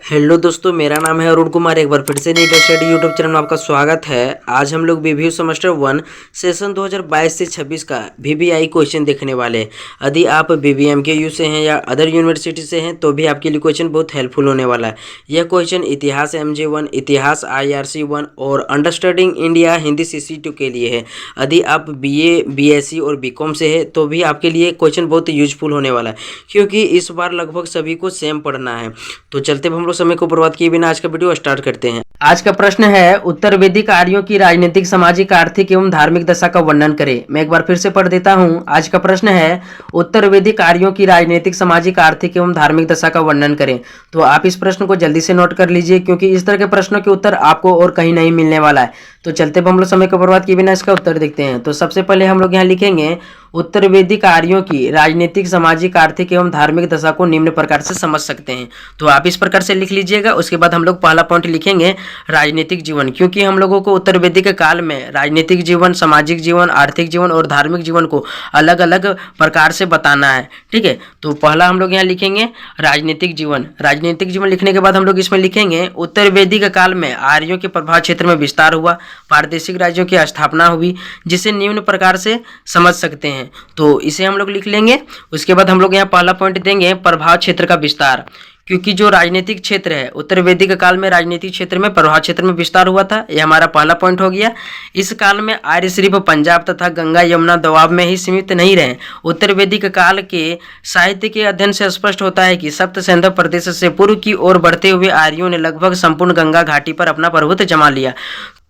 Hello दोस्तों, मेरा नाम है अरुण कुमार। एक बार फिर से नीट स्टडी यूट्यूब चैनल में आपका स्वागत है। आज हम लोग रिव्यू सेमेस्टर 1 सेशन 2022 से 26 का VBI क्वेश्चन देखने वाले हैं। यदि आप BBMKU से हैं या अदर यूनिवर्सिटी से हैं तो भी आपके लिए क्वेश्चन बहुत हेल्पफुल होने वाला है। यह क्वेश्चन इतिहास MJ1, इतिहास IRC1 और अंडरस्टैंडिंग इंडिया हिंदी CC2 के लिए है। यदि आप BA, BSc और BCom से है तो भी आपके लिए क्वेश्चन बहुत यूजफुल होने वाला है, क्योंकि इस बार लगभग सभी को सेम पढ़ना है। तो चलते हम लोग समय को बर्बाद किए बिना आज का वीडियो स्टार्ट करते हैं। आज का प्रश्न है, उत्तर वैदिक आर्यों की राजनीतिक, सामाजिक, आर्थिक एवं धार्मिक दशा का वर्णन करें। मैं एक बार फिर से पढ़ देता हूं। आज का प्रश्न है, उत्तर वैदिक आर्यों की राजनीतिक, सामाजिक, आर्थिक एवं धार्मिक दशा का वर्णन करें। तो आप इस प्रश्न को जल्दी से नोट कर लीजिए, क्योंकि इस तरह के प्रश्नों के उत्तर आपको और कहीं नहीं मिलने वाला है। तो चलते हम लोग समय को बर्बाद किए बिना इसका उत्तर देखते हैं। तो सबसे पहले हम लोग यहाँ लिखेंगे, उत्तर वैदिक आर्यों की राजनीतिक, सामाजिक, आर्थिक एवं धार्मिक दशा को निम्न प्रकार से समझ सकते हैं। तो आप इस प्रकार से लिख लीजिएगा। उसके बाद हम लोग पहला पॉइंट लिखेंगे राजनीतिक जीवन, क्योंकि हम लोगों को उत्तर वैदिक काल में राजनीतिक जीवन, सामाजिक जीवन, आर्थिक जीवन और धार्मिक जीवन को अलग अलग प्रकार से बताना है। ठीक है, तो पहला हम लोग यहाँ लिखेंगे राजनीतिक जीवन। राजनीतिक जीवन लिखने के बाद हम लोग इसमें लिखेंगे, उत्तर वैदिक काल में आर्यों के प्रभाव क्षेत्र में विस्तार हुआ, प्रादेशिक राज्यों की स्थापना हुई, जिसे निम्न प्रकार से समझ सकते हैं। तो इसे हम लोग लिख लेंगे। उसके बाद हम लोग यहाँ पहला पॉइंट देंगे प्रभाव क्षेत्र का विस्तार, क्योंकि जो राजनीतिक क्षेत्र है, उत्तर वैदिक काल में राजनीतिक क्षेत्र में, प्रभाव क्षेत्र में विस्तार हुआ था। यह हमारा पहला पॉइंट हो गया। इस काल में आर्य सिर्फ पंजाब तथा गंगा यमुना दोआब में ही सीमित नहीं रहे। उत्तर वैदिक काल के साहित्य के अध्ययन से स्पष्ट होता है कि सप्त सिंधु प्रदेश से पूर्व की ओर बढ़ते हुए आर्यों ने लगभग संपूर्ण गंगा घाटी पर अपना प्रभुत्व जमा लिया।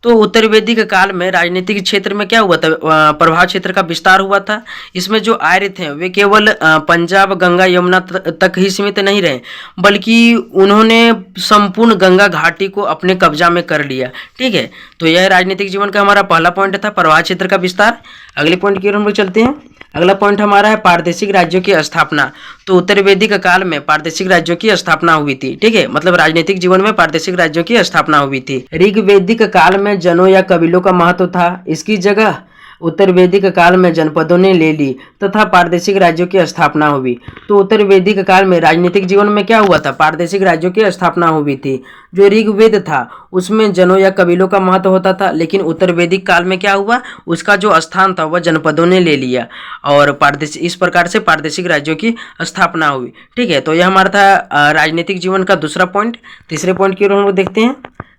तो उत्तर वैदिक काल में राजनीतिक क्षेत्र में क्या हुआ था? प्रभाव क्षेत्र का विस्तार हुआ था। इसमें जो आर्य थे वे केवल पंजाब, गंगा, यमुना तक ही सीमित नहीं रहे, बल्कि उन्होंने संपूर्ण गंगा घाटी को अपने कब्जा में कर लिया। ठीक है, तो यह राजनीतिक जीवन का हमारा पहला पॉइंट था, प्रभाव क्षेत्र का विस्तार। अगले पॉइंट की ओर हम लोग चलते हैं। अगला पॉइंट हमारा है प्रादेशिक राज्यों की स्थापना। तो उत्तर वैदिक काल में प्रादेशिक राज्यों की स्थापना हुई थी। ठीक है, मतलब राजनीतिक जीवन में प्रादेशिक राज्यों की स्थापना हुई थी। ऋग वैदिक काल में जनों या कबीलों का महत्व था। इसकी जगह उत्तर वैदिक काल में जनपदों ने ले ली तथा प्रादेशिक राज्यों की स्थापना हुई। तो उत्तर वैदिक काल में राजनीतिक जीवन में क्या हुआ था? प्रादेशिक राज्यों की स्थापना हुई थी। जो ऋग्वेद था उसमें जनों या कबीलों का महत्व होता था, लेकिन उत्तर वैदिक काल में क्या हुआ? उसका जो स्थान था वह जनपदों ने ले लिया और इस प्रकार से प्रादेशिक राज्यों की स्थापना हुई। ठीक है, तो यह हमारा था राजनीतिक जीवन का दूसरा पॉइंट। तीसरे पॉइंट की ओर हम लोग देखते हैं।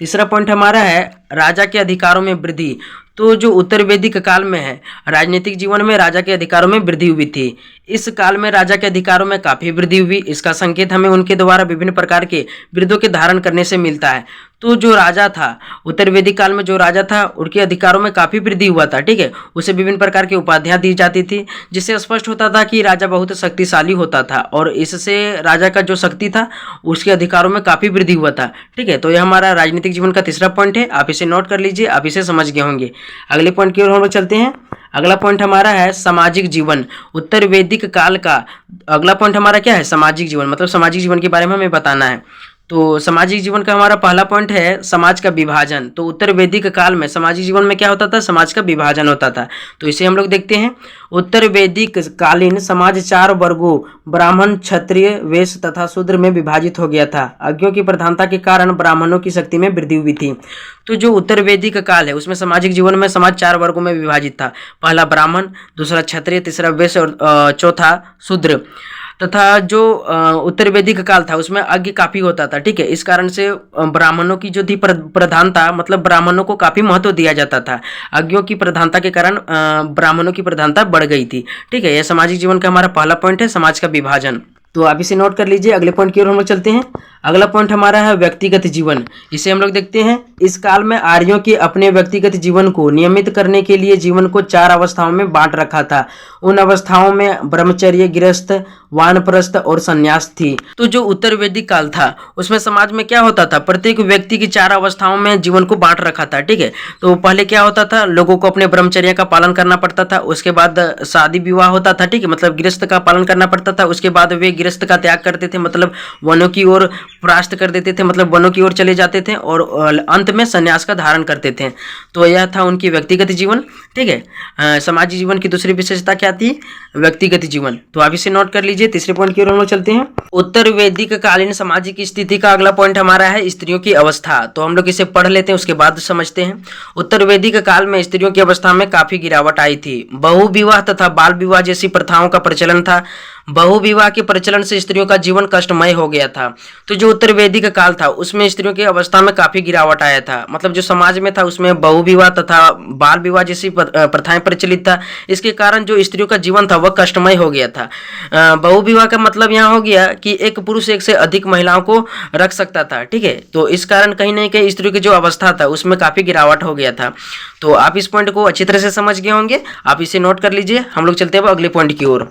तीसरा पॉइंट हमारा है राजा के अधिकारों में वृद्धि। तो जो उत्तर वैदिक काल में है, राजनीतिक जीवन में राजा के अधिकारों में वृद्धि हुई थी। इस काल में राजा के अधिकारों में काफी वृद्धि हुई। इसका संकेत हमें उनके द्वारा विभिन्न प्रकार के बिरुदों के धारण करने से मिलता है। तो जो राजा था, उत्तर वैदिक काल में जो राजा था, उनके अधिकारों में काफी वृद्धि हुआ था। ठीक है, उसे विभिन्न प्रकार की उपाधियां दी जाती थी, जिससे स्पष्ट होता था कि राजा बहुत शक्तिशाली होता था और इससे राजा का जो शक्ति था उसके अधिकारों में काफी वृद्धि हुआ था। ठीक है, तो यह हमारा राजनीतिक जीवन का तीसरा पॉइंट है। आप इसे नोट कर लीजिए, आप इसे समझ गए होंगे। अगले पॉइंट की ओर हम लोग चलते हैं। अगला पॉइंट हमारा है सामाजिक जीवन। उत्तर वैदिक काल का अगला पॉइंट हमारा क्या है? सामाजिक जीवन, मतलब सामाजिक जीवन के बारे में हमें बताना है। तो सामाजिक जीवन का हमारा पहला पॉइंट है समाज का विभाजन। तो उत्तर वैदिक काल में सामाजिक जीवन में क्या होता था? समाज का विभाजन होता था। तो इसे हम लोग देखते हैं। उत्तर वैदिक कालीन समाज 4 वर्गों ब्राह्मण, क्षत्रिय, वैश्य तथा शूद्र में विभाजित हो गया था। आज्ञों की प्रधानता के कारण ब्राह्मणों की शक्ति में वृद्धि हुई थी। तो जो उत्तर वैदिक काल है उसमें सामाजिक जीवन में समाज 4 वर्गों में विभाजित था। पहला ब्राह्मण, दूसरा क्षत्रिय, तीसरा वैश्य और चौथा शूद्र। तथा जो उत्तर वैदिक काल था उसमें यज्ञ काफी होता था। ठीक है, इस कारण से ब्राह्मणों की जो थी प्रधानता, मतलब ब्राह्मणों को काफी महत्व दिया जाता था। यज्ञों की प्रधानता के कारण ब्राह्मणों की प्रधानता बढ़ गई थी। ठीक है, यह सामाजिक जीवन का हमारा पहला पॉइंट है, समाज का विभाजन। तो आप इसे नोट कर लीजिए। अगले पॉइंट की ओर हम लोग चलते हैं। अगला पॉइंट हमारा है व्यक्तिगत जीवन। इसे हम लोग देखते हैं। इस काल में आर्यों के अपने व्यक्तिगत जीवन को नियमित करने के लिए जीवन को 4 अवस्थाओं में बांट रखा था। उन अवस्थाओं में ब्रह्मचर्य, गृहस्थ, वानप्रस्थ और संन्यास थी। तो जो उत्तर वैदिक काल था उसमें समाज में क्या होता था? प्रत्येक व्यक्ति की 4 अवस्थाओं में जीवन को बांट रखा था। ठीक है, तो पहले क्या होता था? लोगों को अपने ब्रह्मचर्य का पालन करना पड़ता था। उसके बाद शादी विवाह होता था। ठीक है, मतलब गृहस्थ का पालन करना पड़ता था। उसके बाद वे गृहस्थ का त्याग करते थे, मतलब वनों की ओर परास्त कर देते थे, मतलब वनों की ओर चले जाते थे और अंत में संन्यास का धारण करते थे। तो यह था उनकी व्यक्तिगत जीवन। ठीक है, समाजी जीवन की दूसरी विशेषता क्या थी? व्यक्तिगत जीवन। तो आप इसे नोट कर लीजिए। तीसरे पॉइंट की ओर हम लोग चलते हैं। उत्तर वैदिक कालीन सामाजिक स्थिति का अगला पॉइंट हमारा है स्त्रियों की अवस्था। तो हम लोग इसे पढ़ लेते हैं, उसके बाद समझते हैं। उत्तर वैदिक काल में स्त्रियों की अवस्था में काफी गिरावट आई थी। बहु विवाह तथा बाल विवाह जैसी प्रथाओं का प्रचलन था। बहु विवाह के प्रचलन से स्त्रियों का जीवन कष्टमय हो गया था। तो जो उत्तर वैदिक काल था उसमें स्त्रियों की अवस्था में काफी गिरावट आया था। मतलब जो समाज में था उसमें बहु विवाह तथा बाल विवाह जैसी प्रथाएं प्रचलित था। इसके कारण जो स्त्रियों का जीवन था वह कष्टमय हो गया था। बहु विवाह का मतलब यहाँ हो गया कि एक पुरुष एक से अधिक महिलाओं को रख सकता था। ठीक है, तो इस कारण कहीं ना कहीं स्त्रियों की जो अवस्था था उसमें काफी गिरावट हो गया था। तो आप इस पॉइंट को अच्छी तरह से समझ गए होंगे, आप इसे नोट कर लीजिए। हम लोग चलते हैं अगले पॉइंट की ओर।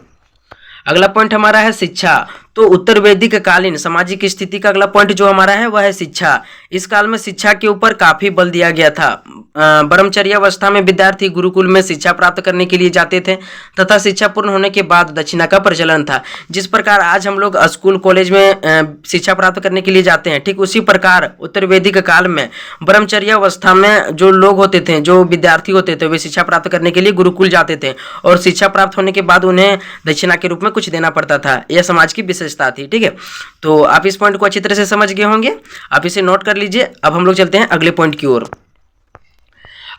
अगला पॉइंट हमारा है शिक्षा। तो उत्तर वैदिक कालीन सामाजिक स्थिति का अगला पॉइंट जो हमारा है वह है शिक्षा। इस काल में शिक्षा के ऊपर काफी बल दिया गया था। ब्रह्मचर्यावस्था में विद्यार्थी गुरुकुल में शिक्षा प्राप्त करने के लिए जाते थे तथा शिक्षा पूर्ण होने के बाद दक्षिणा का प्रचलन था। जिस प्रकार आज हम लोग स्कूल कॉलेज में शिक्षा प्राप्त करने के लिए जाते हैं, ठीक उसी प्रकार उत्तर वैदिक काल में ब्रह्मचर्यावस्था में जो लोग होते थे, जो विद्यार्थी होते थे, वे शिक्षा प्राप्त करने के लिए गुरुकुल जाते थे और शिक्षा प्राप्त होने के बाद उन्हें दक्षिणा के रूप में कुछ देना पड़ता था। यह समाज की विशेषता थी। ठीक है, तो आप इस पॉइंट को अच्छी तरह से समझ गए होंगे, आप इसे नोट कर लीजिए। अब हम लोग चलते हैं अगले पॉइंट की ओर।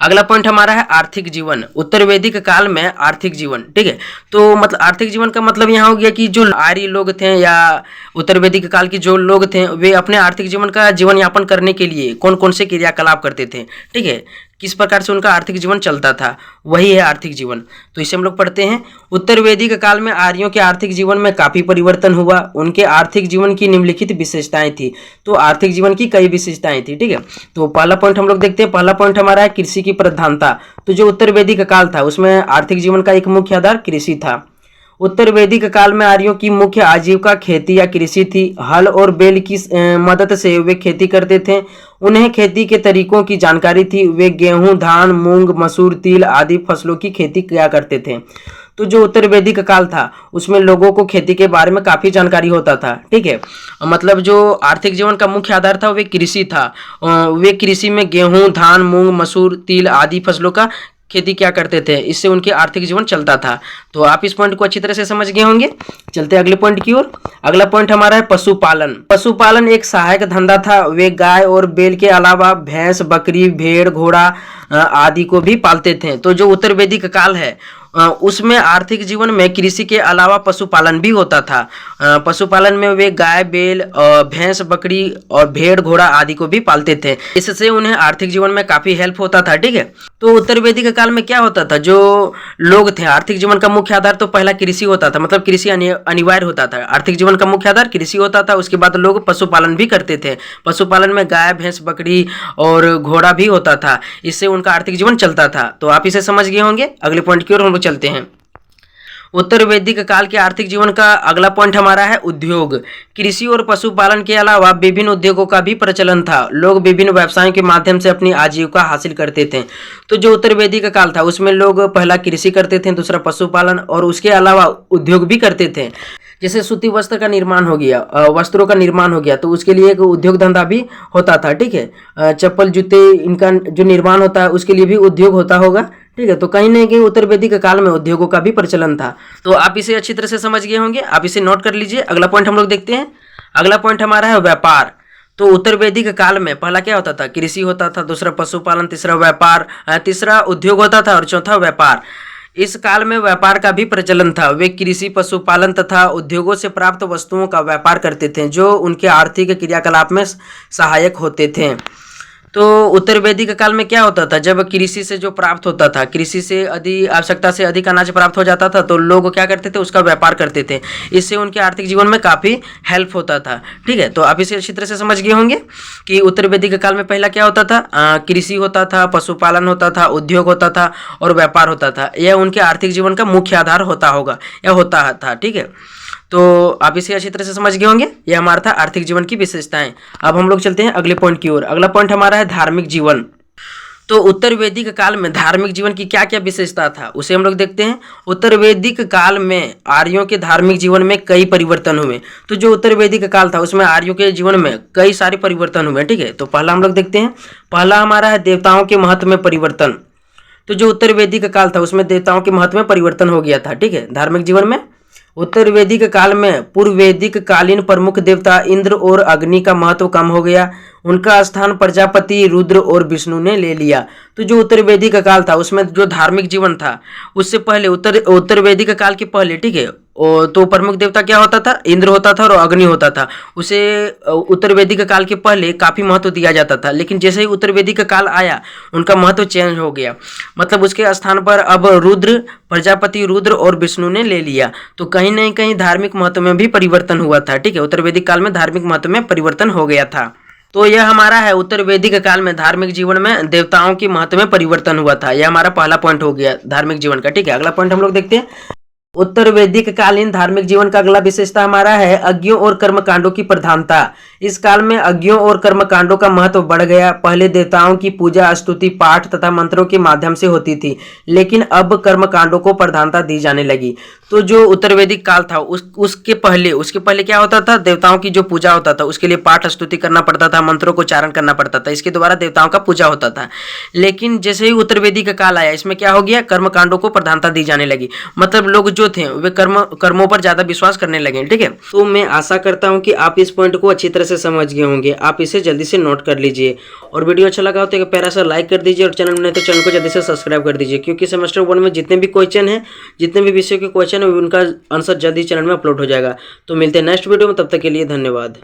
अगला पॉइंट हमारा है आर्थिक जीवन। उत्तर वैदिक काल में आर्थिक जीवन। ठीक है, तो मतलब आर्थिक जीवन का मतलब यहाँ हो गया कि जो आर्य लोग थे या उत्तर वैदिक काल के जो लोग थे वे अपने आर्थिक जीवन का जीवन यापन करने के लिए कौन कौन से क्रियाकलाप करते थे। ठीक है, किस प्रकार से उनका आर्थिक जीवन चलता था, वही है आर्थिक जीवन। तो इसे हम लोग पढ़ते हैं। उत्तर वैदिक काल में आर्यों के आर्थिक जीवन में काफी परिवर्तन हुआ। उनके आर्थिक जीवन की निम्नलिखित विशेषताएं थी। तो आर्थिक जीवन की कई विशेषताएं थी। ठीक है, तो पहला पॉइंट हम लोग देखते हैं। पहला पॉइंट हमारा है कृषि की प्रधानता। तो जो उत्तर वैदिक काल था उसमें आर्थिक जीवन का एक मुख्य आधार कृषि था। उत्तर वैदिक काल में आर्यों की मुख्य आजीविका खेती या कृषि थी। हल और बैल की मदद से वे खेती करते थे। उन्हें खेती के तरीकों की जानकारी थी। वे गेहूं, धान, मूंग, मसूर, तिल आदि फसलों की खेती किया करते थे। तो जो उत्तर वैदिक काल था उसमें लोगों को खेती के बारे में काफी जानकारी होता था। ठीक है, मतलब जो आर्थिक जीवन का मुख्य आधार था वे कृषि था। वे कृषि में गेहूं, धान, मूंग, मसूर, तिल आदि फसलों का खेती क्या करते थे, इससे उनके आर्थिक जीवन चलता था। तो आप इस पॉइंट को अच्छी तरह से समझ गए होंगे। चलते हैं अगले पॉइंट की ओर। अगला पॉइंट हमारा है पशुपालन। पशुपालन एक सहायक धंधा था। वे गाय और बैल के अलावा भैंस, बकरी, भेड़, घोड़ा आदि को भी पालते थे। तो जो उत्तर वैदिक काल है उसमें आर्थिक जीवन में कृषि के अलावा पशुपालन भी होता था। पशुपालन में वे गाय, बैल, भैंस, बकरी और भेड़, घोड़ा आदि को भी पालते थे। इससे उन्हें आर्थिक जीवन में काफी हेल्प होता था। ठीक है, तो उत्तर वैदिक काल में क्या होता था, जो लोग थे आर्थिक जीवन का मुख्य आधार तो पहला कृषि होता था, मतलब कृषि अनिवार्य होता था। आर्थिक जीवन का मुख्य आधार कृषि होता था। उसके बाद लोग पशुपालन भी करते थे। पशुपालन में गाय, भैंस, बकरी और घोड़ा भी होता था। इससे उनका आर्थिक जीवन चलता था। तो आप इसे समझ गए होंगे। अगले पॉइंट की ओर हम लोग चलते हैं। उत्तर वैदिक काल के आर्थिक जीवन का अगला पॉइंट हमारा है उद्योग। कृषि और पशुपालन के अलावा विभिन्न उद्योगों का भी प्रचलन था। लोग विभिन्न व्यवसायों के माध्यम से अपनी आजीविका हासिल करते थे। तो जो उत्तर वैदिक काल था उसमें लोग पहला कृषि करते थे, दूसरा पशुपालन और उसके अलावा उद्योग भी करते थे। जैसे सूती वस्त्र का निर्माण हो गया, वस्त्रों का निर्माण हो गया, तो उसके लिए एक उद्योग धंधा भी होता था। ठीक है, चप्पल, जूते, इनका जो निर्माण होता है उसके लिए भी उद्योग होता होगा। ठीक है, तो कहीं ना कहीं उत्तर वैदिक काल में उद्योगों का भी प्रचलन था। तो आप इसे अच्छी तरह से समझ गए होंगे, आप इसे नोट कर लीजिए। अगला पॉइंट हम लोग देखते हैं। अगला पॉइंट हमारा है व्यापार। तो उत्तर वैदिक काल में पहला क्या होता था, कृषि होता था, दूसरा पशुपालन, तीसरा व्यापार, तीसरा उद्योग होता था और चौथा व्यापार। इस काल में व्यापार का भी प्रचलन था। वे कृषि, पशुपालन तथा उद्योगों से प्राप्त वस्तुओं का व्यापार करते थे जो उनके आर्थिक क्रियाकलाप में सहायक होते थे। तो उत्तर वैदिक काल में क्या होता था, जब कृषि से जो प्राप्त होता था, कृषि से आवश्यकता से अधिक अनाज प्राप्त हो जाता था तो लोग क्या करते थे, उसका व्यापार करते थे। इससे उनके आर्थिक जीवन में काफ़ी हेल्प होता था। ठीक है, तो आप इसे अच्छी तरह से समझ गए होंगे कि उत्तर वैदिक काल में पहला क्या होता था, कृषि होता था, पशुपालन होता था, उद्योग होता था और व्यापार होता था। यह उनके आर्थिक जीवन का मुख्य आधार होता होगा या होता था। ठीक है, तो आप इसे अच्छी तरह से समझ गए होंगे। यह हमारा था आर्थिक जीवन की विशेषताएं। अब हम लोग चलते हैं अगले पॉइंट की ओर। अगला पॉइंट हमारा है धार्मिक जीवन। तो उत्तर वैदिक काल में धार्मिक जीवन की क्या क्या विशेषता था उसे हम लोग देखते हैं। उत्तर वैदिक काल में आर्यों के धार्मिक जीवन में कई परिवर्तन हुए। तो जो उत्तर वैदिक काल था उसमें आर्यों के जीवन में कई सारे परिवर्तन हुए। ठीक है, तो पहला हम लोग देखते हैं। पहला हमारा है देवताओं के महत्व में परिवर्तन। तो जो उत्तर वैदिक काल था उसमें देवताओं के महत्व में परिवर्तन हो गया था। ठीक है, धार्मिक जीवन में उत्तर वैदिक काल में पूर्व वैदिक कालीन प्रमुख देवता इंद्र और अग्नि का महत्व कम हो गया। उनका स्थान प्रजापति रुद्र और विष्णु ने ले लिया। तो जो उत्तर वैदिक काल था उसमें जो धार्मिक जीवन था उससे पहले उत्तर वैदिक काल के पहले, ठीक है, तो प्रमुख देवता क्या होता था, इंद्र होता था और अग्नि होता था। उसे उत्तर वैदिक काल के पहले काफी महत्व दिया जाता था, लेकिन जैसे ही उत्तर वैदिक काल आया उनका महत्व चेंज हो गया। मतलब उसके स्थान पर अब प्रजापति रुद्र और विष्णु ने ले लिया। तो कहीं ना कहीं धार्मिक महत्व में भी परिवर्तन हुआ था। ठीक है, उत्तर वैदिक काल में धार्मिक महत्व में परिवर्तन हो गया था। तो यह हमारा है उत्तर वैदिक काल में धार्मिक जीवन में देवताओं की महत्व में परिवर्तन हुआ था। यह हमारा पहला पॉइंट हो गया धार्मिक जीवन का। ठीक है, अगला पॉइंट हम लोग देखते हैं। उत्तर वैदिक कालीन धार्मिक जीवन का अगला विशेषता हमारा है यज्ञों और कर्मकांडों की प्रधानता। इस काल में यज्ञों और कर्मकांडों का महत्व बढ़ गया। पहले देवताओं की पूजा स्तुति पाठ तथा मंत्रों के माध्यम से होती थी, लेकिन अब कर्मकांडों को प्रधानता दी जाने लगी। तो जो उत्तर वैदिक काल था उसके पहले क्या होता था, देवताओं की जो पूजा होता था उसके लिए पाठ स्तुति करना पड़ता था, मंत्रों को उच्चारण करना पड़ता था, इसके द्वारा देवताओं का पूजा होता था। लेकिन जैसे ही उत्तर वैदिक काल आया इसमें क्या हो गया, कर्मकांडों को प्रधानता दी जाने लगी। मतलब लोग जो थे वे कर्मों पर ज्यादा विश्वास करने लगे। ठीक है, तो मैं आशा करता हूं कि आप इस पॉइंट को अच्छी तरह से समझ गए होंगे। आप इसे जल्दी से नोट कर लीजिए और वीडियो अच्छा लगा हो तो एक प्यारा सा लाइक कर दीजिए और चैनल में नहीं तो चैनल को जल्दी से सब्सक्राइब कर दीजिए, क्योंकि सेमेस्टर 1 में जितने भी क्वेश्चन है, जितने भी विषयों के क्वेश्चन है उनका आंसर जल्दी चैनल में अपलोड हो जाएगा। तो मिलते हैं नेक्स्ट वीडियो में, तब तक के लिए धन्यवाद।